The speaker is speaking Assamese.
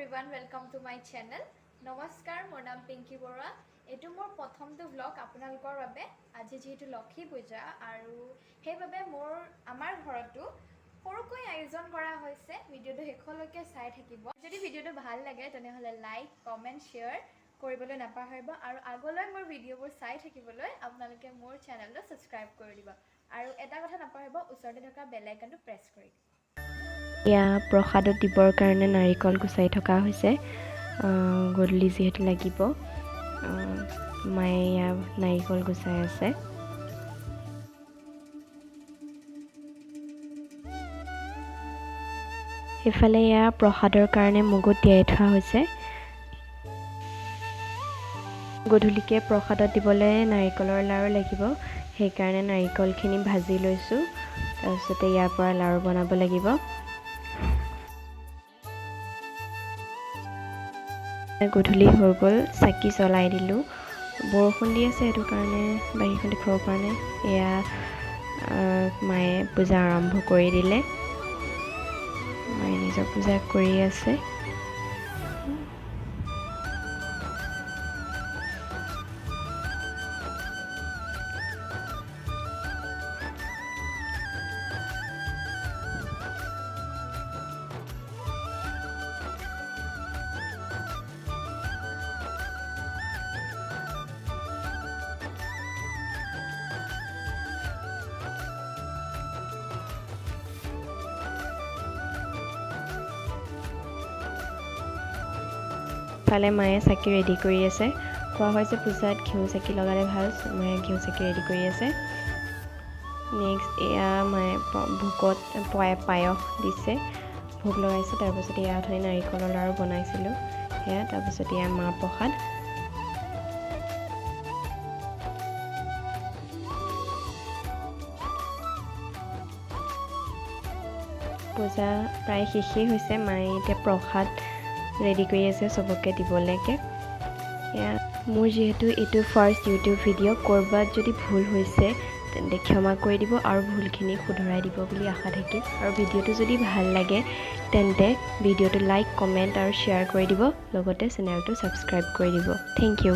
everyone, welcome to my channel. নমস্কাৰ, মোৰ নাম পিংকি বৰুৱা। এটো মোৰ প্ৰথমটো ব্লগ আপোনালোকৰ বাবে। আজি যেহেতু লক্ষী পূজা আৰু সেইবাবে আমাৰ ঘৰতো সৰুকৈ আয়োজন কৰা হৈছে। ভিডিঅ'টো শেষলৈকে চাই থাকিব। যদি ভিডিঅ'টো ভাল লাগে তেনেহ'লে লাইক, কমেন্ট, শ্বেয়াৰ কৰিবলৈ নাপাহৰিব আৰু আগলৈ মোৰ ভিডিঅ'বোৰ চাই থাকিবলৈ আপোনালোকে মোৰ চেনেলটো সাবস্ক্ৰাইব কৰি দিব। আৰু এটা কথা নাপাহৰিব, ওচৰতে থকা বেল আইকনটো প্ৰেছ কৰি দিব। ইয়া প্ৰসাদত দিবৰ কাৰণে নাৰিকল গুচাই থকা হৈছে। গধূলি যিহেতু লাগিব, মায়ে ইয়া নাৰিকল গুচাই আছে। সেইফালে ইয়া প্ৰসাদৰ কাৰণে মগু তিয়াই থোৱা হৈছে। গধূলিকে প্ৰসাদত দিবলৈ নাৰিকলৰ লাড়ু লাগিব, সেইকাৰণে নাৰিকলখিনি ভাজি লৈছোঁ। তাৰপিছতে ইয়াৰ পৰা লাড়ু বনাব লাগিব। গধূলি হৈ গ'ল, চাকি জ্বলাই দিলোঁ। বৰষুণ দি আছে, সেইটো কাৰণে বাহিৰখন দেখুৱাব পৰা নাই। এয়া মায়ে পূজা আৰম্ভ কৰি দিলে। মায়ে নিজৰ পূজা কৰি আছে। ফালে মায়ে চাকি ৰেডি কৰি আছে। কোৱা হৈছে পূজাত ঘিউ চাকি লগালে ভাল, মায়ে ঘিউ চাকি ৰেডি কৰি আছে। নেক্সট এয়া মায়ে ভোগত পায়স দিছে, ভোগ লগাইছে। তাৰপিছত এয়া অথনি নাৰিকলৰ লাড়ু বনাইছিলোঁ সেয়া। তাৰপিছত এয়া মাহ প্ৰসাদ। পূজা প্ৰায় শেষেই হৈছে। মায়ে এতিয়া প্ৰসাদ ৰেডি কৰি আছে চবকে দিবলৈকে। এয়া মোৰ যিহেতু এইটো ফাৰ্ষ্ট ইউটিউব ভিডিঅ', ক'ৰবাত যদি ভুল হৈছে তেন্তে ক্ষমা কৰি দিব আৰু ভুলখিনি শুধৰাই দিব বুলি আশা থাকিল। আৰু ভিডিঅ'টো যদি ভাল লাগে তেন্তে ভিডিঅ'টো লাইক, কমেণ্ট আৰু শ্বেয়াৰ কৰি দিব, লগতে চেনেলটো ছাবস্ক্ৰাইব কৰি দিব। Thank U.